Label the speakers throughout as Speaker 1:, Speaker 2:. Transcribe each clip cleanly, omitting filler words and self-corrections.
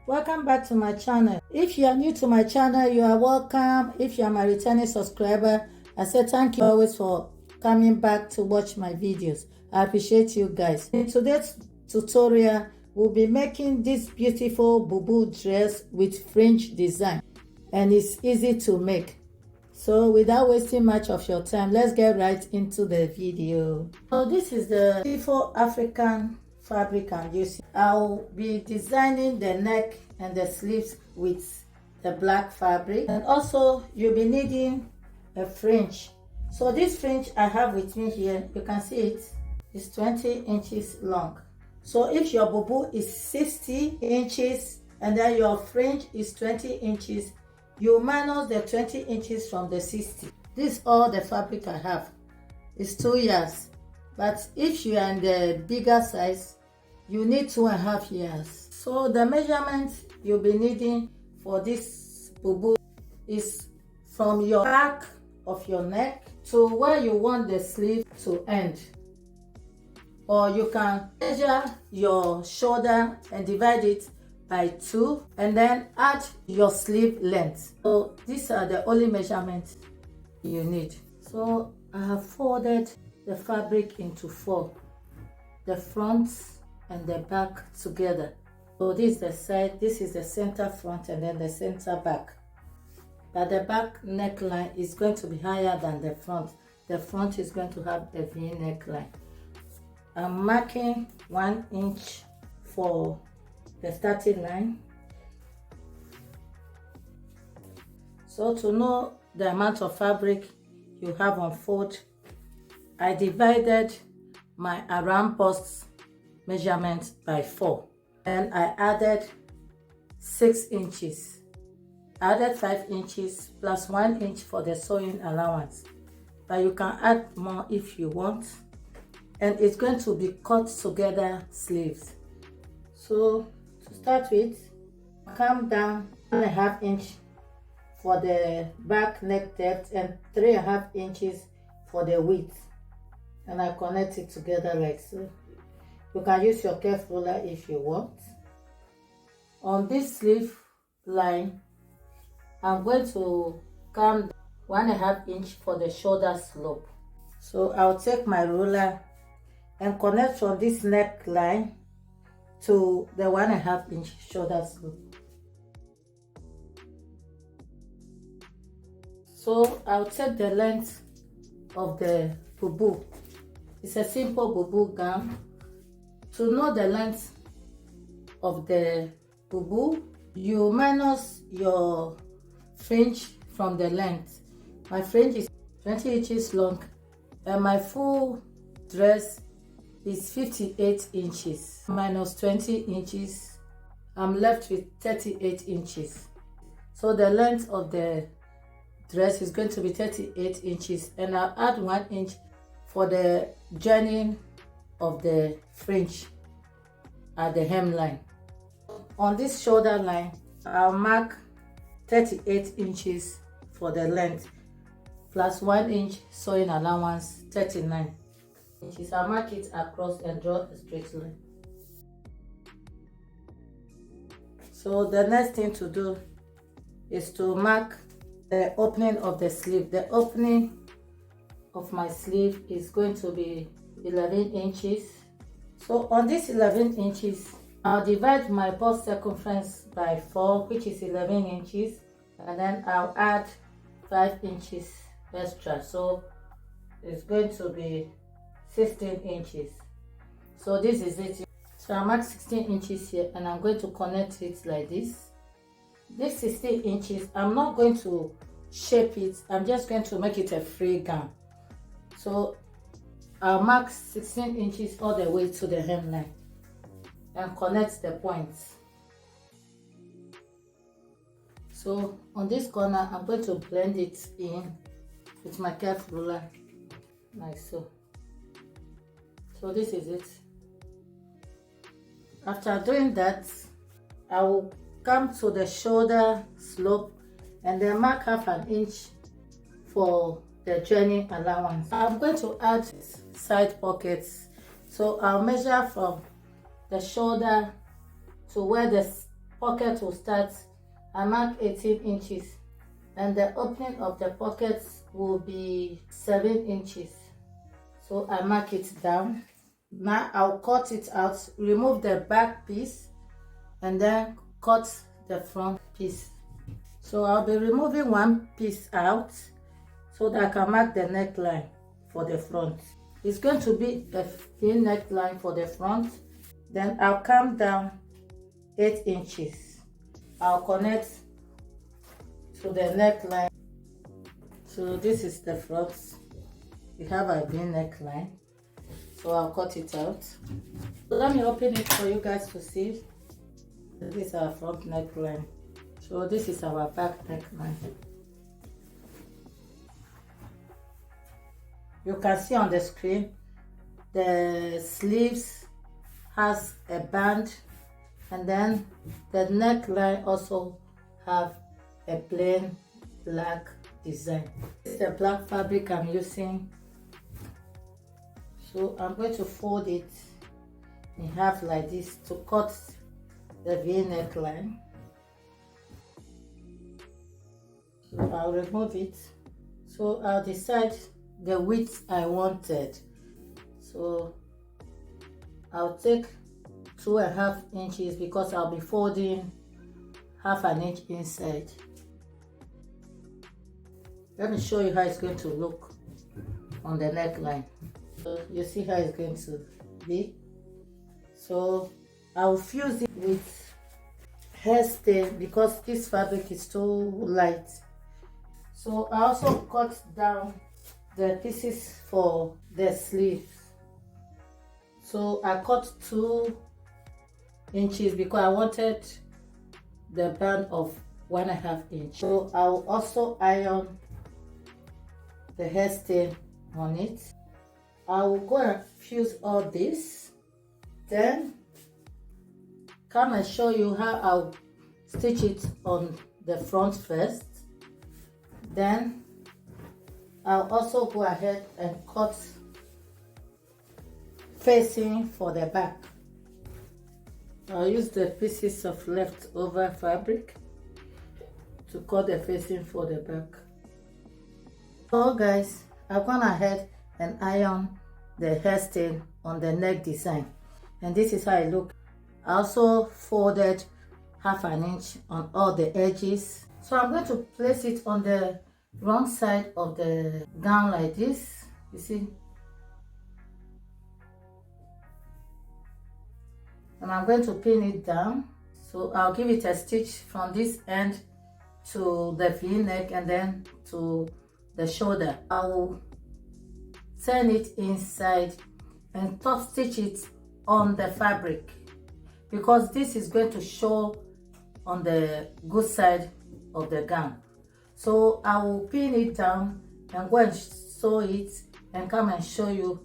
Speaker 1: Welcome back to my channel. If you are new to my channel, you are welcome. If you are my returning subscriber, I say thank you always for coming back to watch my videos. I appreciate you guys. In today's tutorial, we'll be making this beautiful Bubu dress with fringe design, and it's easy to make. So without wasting much of your time, let's get right into the video. So this is the beautiful African fabric I'm using. I'll be designing the neck and the sleeves with the black fabric, and also you'll be needing a fringe. So this fringe I have with me here, you can see it is 20 inches long. So if your bubu is 60 inches and then your fringe is 20 inches, you minus the 20 inches from the 60. This is all the fabric I have. It's 2 yards. But if you are in the bigger size, you need 2.5 yards. So the measurement you'll be needing for this bubu is from your back of your neck to where you want the sleeve to end. Or you can measure your shoulder and divide it by 2 and then add your sleeve length. So these are the only measurements you need. So I have folded the fabric into 4, the front and the back together. So this is the side, this is the center front and then the center back. But the back neckline is going to be higher than the front. The front is going to have a V neckline. I'm marking 1 inch for the starting line. So to know the amount of fabric you have on fold, I divided my around bust measurement by 4 and I added 6 inches. I added 5 inches plus 1 inch for the sewing allowance, but you can add more if you want, and it's going to be cut together sleeves. So to start with, come down 1.5 inch for the back neck depth and 3.5 inches for the width, and I connect it together like so. You can use your curve ruler if you want. On this sleeve line, I'm going to come 1.5 inch for the shoulder slope. So I'll take my ruler and connect from this neckline to the 1.5 inch shoulder slope. So I'll take the length of the bubu. It's a simple bubu gown. To know the length of the bubu, you minus your fringe from the length. My fringe is 20 inches long and my full dress is 58 inches. Minus 20 inches, I'm left with 38 inches. So the length of the dress is going to be 38 inches, and I'll add 1 inch for the joining of the fringe at the hemline. On this shoulder line, I'll mark 38 inches for the length plus 1 inch sewing allowance, 39 inches. I'll mark it across and draw a straight line. So the next thing to do is to mark the opening of the sleeve. The opening of my sleeve is going to be 11 inches. So on this 11 inches, I'll divide my bust circumference by 4, which is 11 inches, and then I'll add 5 inches extra. So it's going to be 16 inches. So this is it. So I mark 16 inches here and I'm going to connect it like this. This 16 inches, I'm not going to shape it, I'm just going to make it a free gown. So I'll mark 16 inches all the way to the hemline and connect the points. So on this corner, I'm going to blend it in with my curve ruler like so. So this is it. After doing that, I will come to the shoulder slope and then mark 1/2 inch for the joining allowance. I'm going to add side pockets. So I'll measure from the shoulder to where the pocket will start. I mark 18 inches and the opening of the pockets will be 7 inches. So I mark it down. Now I'll cut it out, remove the back piece and then cut the front piece. So I'll be removing one piece out so that I can mark the neckline for the front. It's going to be a thin neckline for the front. Then I'll come down 8 inches. I'll connect to the neckline. So this is the front. We have a V neckline. So I'll cut it out. So let me open it for you guys to see. This is our front neckline. So this is our back neckline. You can see on the screen the sleeves has a band, and then the neckline also have a plain black design. This is the black fabric I'm using. So I'm going to fold it in half like this to cut the V neckline. So I'll remove it. So I'll decide the width I wanted. So I'll take 2.5 inches because I'll be folding half an inch inside. Let me show you how it's going to look on the neckline. So you see how it's going to be. So I'll fuse it with hairstay because this fabric is too light. So I also cut down the pieces for the sleeves. So I cut 2 inches because I wanted the band of 1.5 inch. So I'll also iron the hairstay on it. I will go and fuse all this, then come and show you how I'll stitch it on the front first. Then I'll also go ahead and cut facing for the back. I'll use the pieces of leftover fabric to cut the facing for the back. So guys, I've gone ahead and iron the hairstay on the neck design, and this is how it looks. I also folded half an inch on all the edges. So I'm going to place it on the wrong side of the gown like this, you see, and I'm going to pin it down. So I'll give it a stitch from this end to the V-neck and then to the shoulder. I will turn it inside and top stitch it on the fabric because this is going to show on the good side of the gown. So I will pin it down and go and sew it and come and show you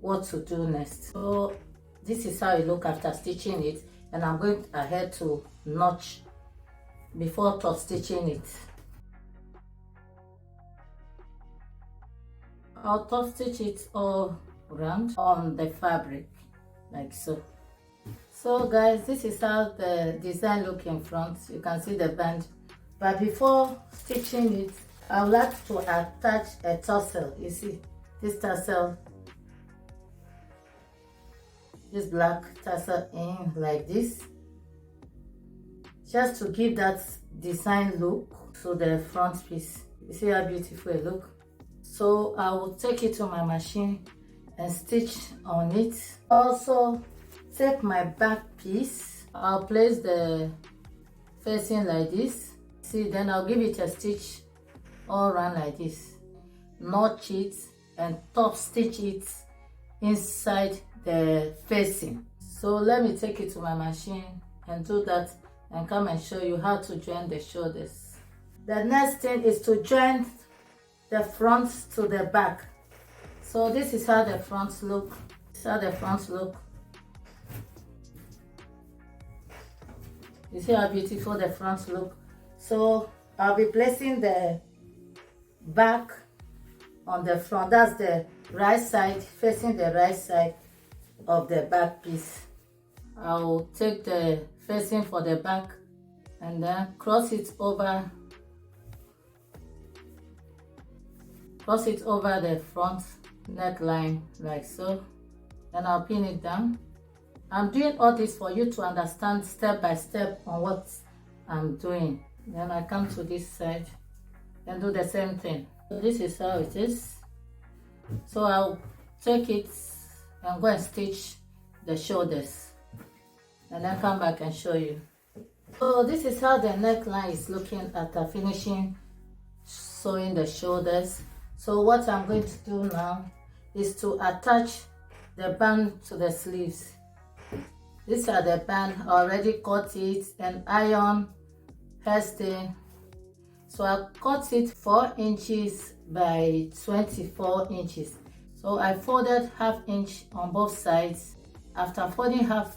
Speaker 1: what to do next. So this is how it looks after stitching it, and I'm going ahead to notch before top stitching it. I'll top stitch it all around on the fabric like so. So guys, this is how the design looks in front. You can see the band, but before stitching it, I would like to attach a tassel. You see this tassel, this black tassel in like this, just to give that design look to the front piece. You see how beautiful it looks. So I will take it to my machine and stitch on it. Also take my back piece, I'll place the facing like this. See, then I'll give it a stitch all around like this, notch it and top stitch it inside the facing. So let me take it to my machine and do that and come and show you how to join the shoulders. The next thing is to join the front to the back. So this is how the front look. This is how the front look. You see how beautiful the front look. So I'll be placing the back on the front. That's the right side, facing the right side of the back piece. I'll take the facing for the back and then cross it over the front neckline like so. Then I'll pin it down. I'm doing all this for you to understand step by step on what I'm doing. Then I come to this side and do the same thing. So this is how it is. So I'll take it and go and stitch the shoulders and then come back and show you. So this is how the neckline is looking after finishing sewing the shoulders. So what I'm going to do now is to attach the band to the sleeves. These are the band. I already cut it and iron hairstay. So I cut it 4 inches by 24 inches. So I folded ½ inch on both sides. After folding ½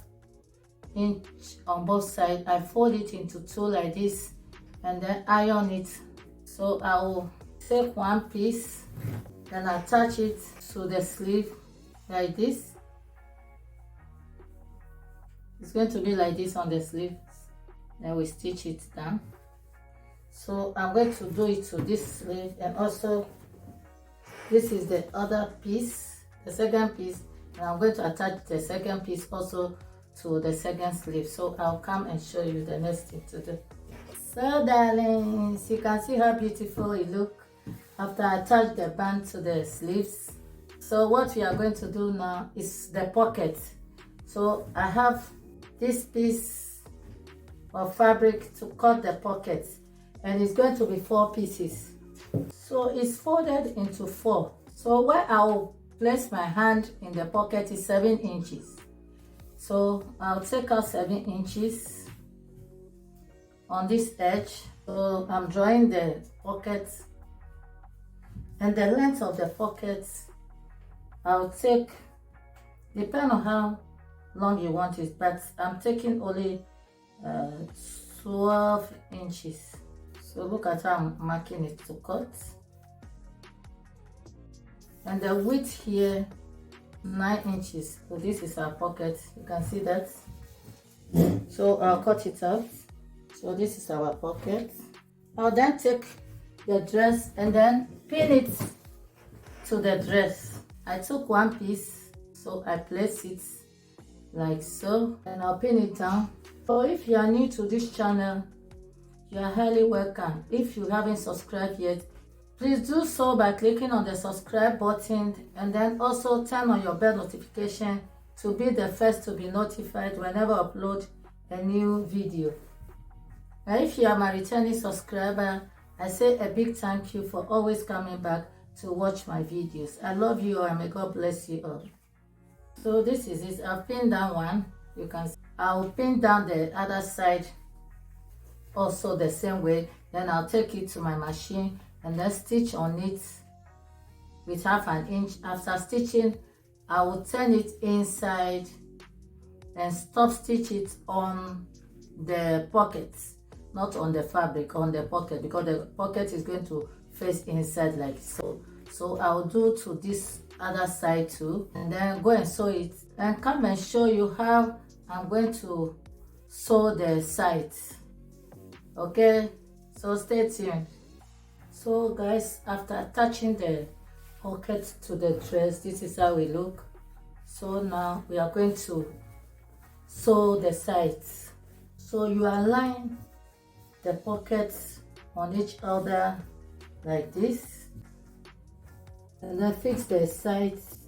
Speaker 1: inch on both sides, I fold it into 2 like this and then iron it. So I will take one piece and attach it to the sleeve like this. It's going to be like this on the sleeve. Then we stitch it down. So I'm going to do it to this sleeve, and also this is the other piece, the second piece, and I'm going to attach the second piece also to the second sleeve. So I'll come and show you the next thing to do. So darlings, you can see how beautiful it looks after I attach the band to the sleeves. So what we are going to do now is the pocket. So I have this piece of fabric to cut the pocket, and it's going to be 4 pieces. So it's folded into 4. So where I will place my hand in the pocket is 7 inches. So I'll take out 7 inches on this edge. So I'm drawing the pocket, and the length of the pocket I'll take, depending on how long you want it, but I'm taking only 12 inches. So look at how I'm marking it to cut. And the width here, 9 inches. So this is our pocket. You can see that. So I'll cut it out. So this is our pocket. I'll then take the dress and then pin it to the dress. I took one piece, so I place it like so, and I'll pin it down. So if you are new to this channel, you are highly welcome. If you haven't subscribed yet, please do so by clicking on the subscribe button, and then also turn on your bell notification to be the first to be notified whenever I upload a new video. And if you are my returning subscriber, I say a big thank you for always coming back to watch my videos. I love you all, and may God bless you all. So this is it. I've pinned down one. You can see. I'll pin down the other side also the same way. Then I'll take it to my machine and then stitch on it with ½ inch. After stitching, I will turn it inside and stop stitch it on the pocket, not on the fabric, on the pocket, because the pocket is going to face inside like so. So I'll do to this other side too, and then go and sew it and come and show you how I'm going to sew the sides. Okay, so stay tuned. So guys, after attaching the pocket to the dress, this is how we look. So now we are going to sew the sides. So you align the pockets on each other like this, and then fix the sides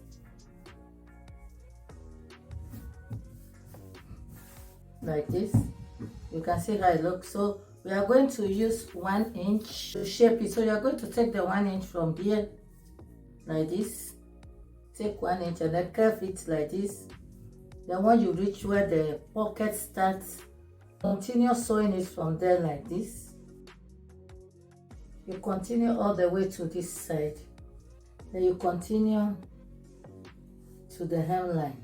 Speaker 1: like this. You can see how it looks. So we are going to use 1 inch to shape it. So you are going to take the 1 inch from here like this, take 1 inch and then curve it like this. Then when you reach where the pocket starts, continue sewing it from there like this. You continue all the way to this side. Then you continue to the hemline.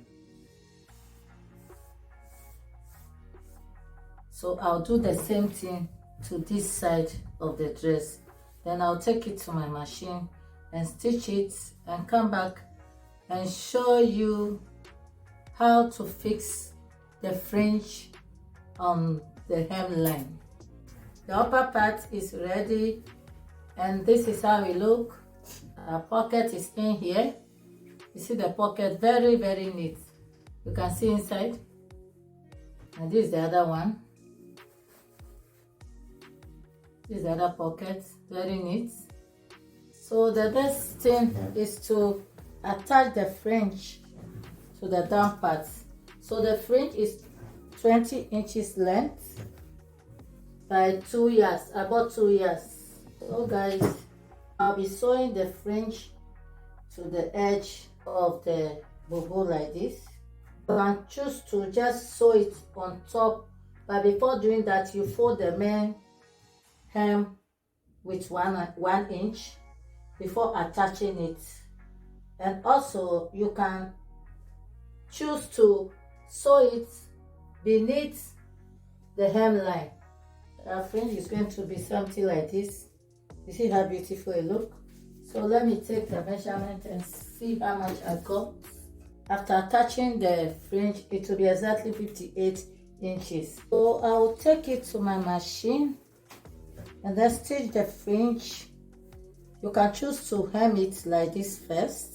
Speaker 1: So I'll do the same thing to this side of the dress. Then I'll take it to my machine and stitch it and come back and show you how to fix the fringe on the hemline. The upper part is ready, and this is how it look. Our pocket is in here. You see the pocket, very neat. You can see inside. And this is the other one. This is the other pocket, very neat. So the best thing is to attach the fringe to the down part. So the fringe is 20 inches length by 2 yards, about 2 yards. So guys, I'll be sewing the fringe to the edge of the bubu like this. You can choose to just sew it on top, but before doing that, you fold the main hem with one inch before attaching it. And also you can choose to sew it beneath the hemline. Our fringe is going to be something like this. You see how beautiful it looks? So let me take the measurement and see how much I got. After attaching the fringe, it will be exactly 58 inches. So I'll take it to my machine and then stitch the fringe. You can choose to hem it like this first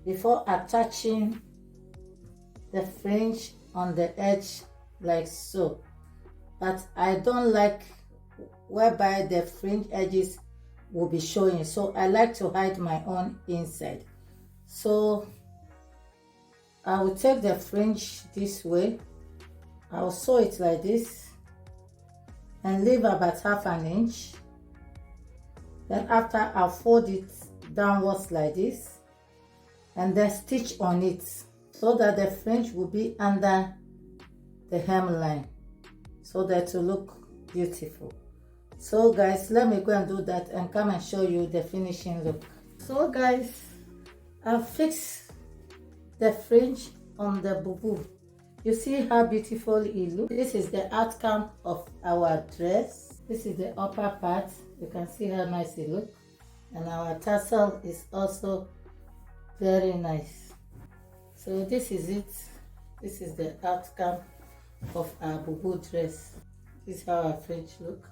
Speaker 1: before attaching the fringe on the edge like so. But I don't like whereby the fringe edges will be showing, so I like to hide my own inside. So I will take the fringe this way. I will sew it like this and leave about half an inch. Then after, I'll fold it downwards like this and then stitch on it so that the fringe will be under the hemline, so that it will look beautiful. So guys, let me go and do that and come and show you the finishing look. So guys, I've fixed the fringe on the bubu. You see how beautiful it looks? This is the outcome of our dress. This is the upper part. You can see how nice it looks. And our tassel is also very nice. So this is it. This is the outcome of our bubu dress. This is how our fringe look.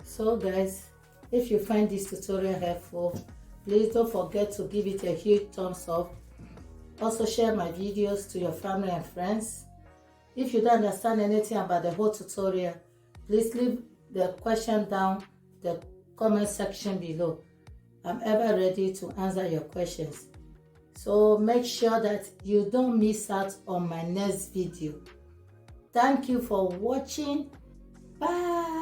Speaker 1: So guys, if you find this tutorial helpful, please don't forget to give it a huge thumbs up. Also share my videos to your family and friends. If you don't understand anything about the whole tutorial, please leave the question down the comment section below. I'm ever ready to answer your questions. So make sure that you don't miss out on my next video. Thank you for watching. Bye.